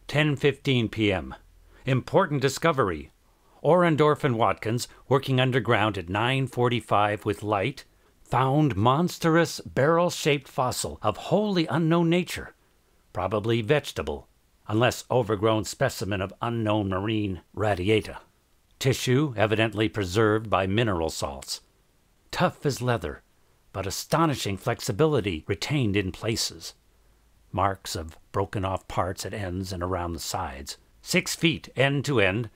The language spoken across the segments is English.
10:15 p.m. Important discovery. Orendorff and Watkins, working underground at 9:45 with light, found monstrous barrel-shaped fossil of wholly unknown nature, probably vegetable, unless overgrown specimen of unknown marine radiata. Tissue evidently preserved by mineral salts. Tough as leather, but astonishing flexibility retained in places. Marks of broken-off parts at ends and around the sides. 6 feet end to end,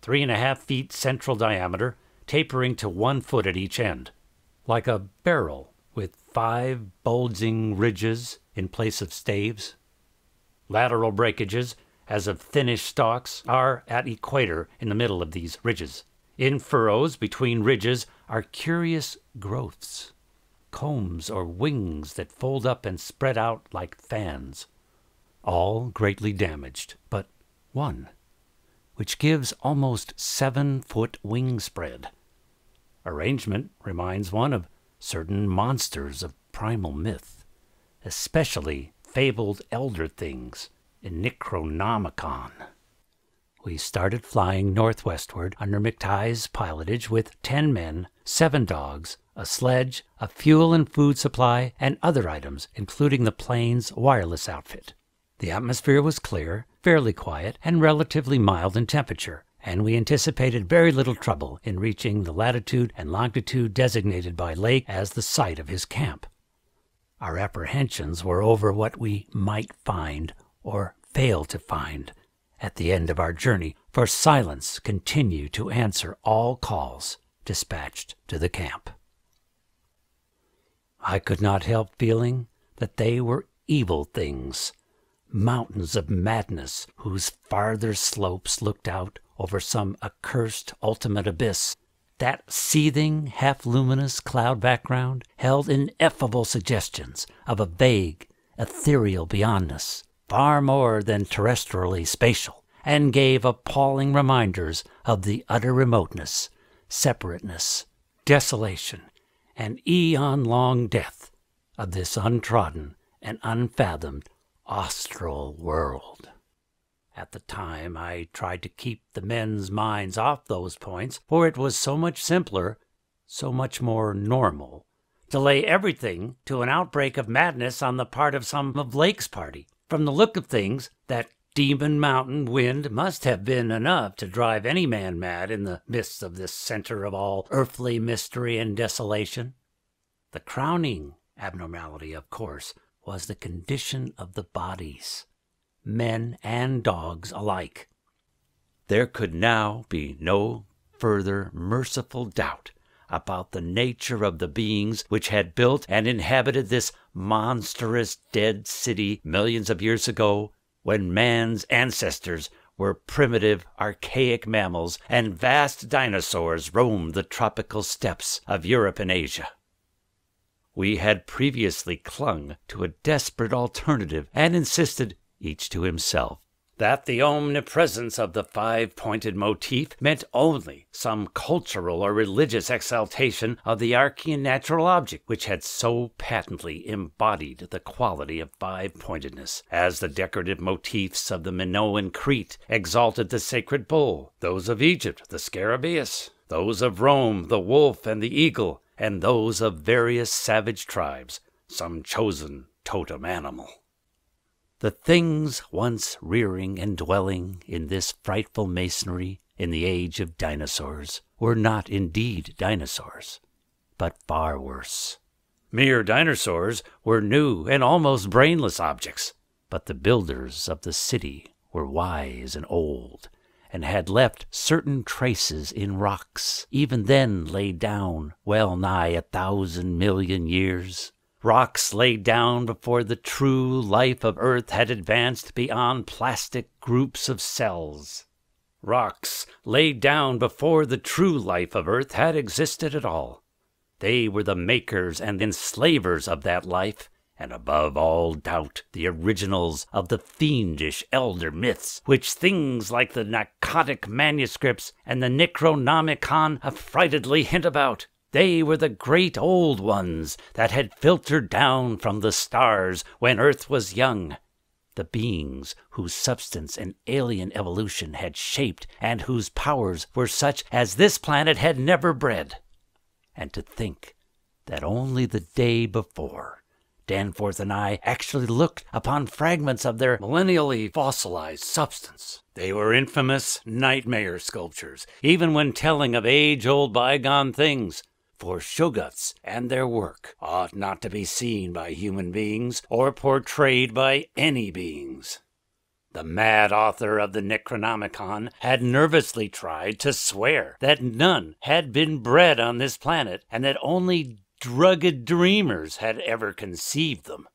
3.5 feet central diameter, tapering to 1 foot at each end. Like a barrel with 5 bulging ridges in place of staves. Lateral breakages, as of thinnish stalks, are at equator in the middle of these ridges. In furrows between ridges are curious growths, combs or wings that fold up and spread out like fans. All greatly damaged, but one, which gives almost 7-foot wing spread. Arrangement reminds one of certain monsters of primal myth, especially fabled elder things in Necronomicon. We started flying northwestward under Mihai's pilotage with 10 men, 7 dogs, a sledge, a fuel and food supply, and other items, including the plane's wireless outfit. The atmosphere was clear, fairly quiet, and relatively mild in temperature, and we anticipated very little trouble in reaching the latitude and longitude designated by Lake as the site of his camp. Our apprehensions were over what we might find, or fail to find, at the end of our journey, for silence continued to answer all calls dispatched to the camp. I could not help feeling that they were evil things, mountains of madness whose farther slopes looked out over some accursed ultimate abyss. That seething, half-luminous cloud background held ineffable suggestions of a vague, ethereal beyondness, far more than terrestrially spatial, and gave appalling reminders of the utter remoteness, separateness, desolation, and eon-long death of this untrodden and unfathomed austral world. At the time, I tried to keep the men's minds off those points, for it was so much simpler, so much more normal, to lay everything to an outbreak of madness on the part of some of Lake's party. From the look of things, that demon mountain wind must have been enough to drive any man mad in the midst of this center of all earthly mystery and desolation. The crowning abnormality, of course, was the condition of the bodies, men and dogs alike. There could now be no further merciful doubt about the nature of the beings which had built and inhabited this monstrous dead city millions of years ago, when man's ancestors were primitive, archaic mammals and vast dinosaurs roamed the tropical steppes of Europe and Asia. We had previously clung to a desperate alternative and insisted, each to himself, that the omnipresence of the 5-pointed motif meant only some cultural or religious exaltation of the archean natural object which had so patently embodied the quality of 5-pointedness, as the decorative motifs of the Minoan Crete exalted the sacred bull, those of Egypt the scarabaeus, those of Rome the wolf and the eagle, and those of various savage tribes, some chosen totem animal. The things once rearing and dwelling in this frightful masonry in the age of dinosaurs were not indeed dinosaurs, but far worse. Mere dinosaurs were new and almost brainless objects, but the builders of the city were wise and old, and had left certain traces in rocks, even then laid down well nigh 1,000 million years. Rocks laid down before the true life of Earth had advanced beyond plastic groups of cells. Rocks laid down before the true life of Earth had existed at all. They were the makers and enslavers of that life, and above all doubt the originals of the fiendish elder myths, which things like the narcotic manuscripts and the Necronomicon affrightedly hint about. They were the great old ones that had filtered down from the stars when Earth was young. the beings whose substance and alien evolution had shaped and whose powers were such as this planet had never bred. And to think that only the day before, Danforth and I actually looked upon fragments of their millennially fossilized substance. They were infamous nightmare sculptures, even when telling of age-old bygone things. For Shoggoths and their work ought not to be seen by human beings or portrayed by any beings. The mad author of the Necronomicon had nervously tried to swear that none had been bred on this planet and that only drugged dreamers had ever conceived them.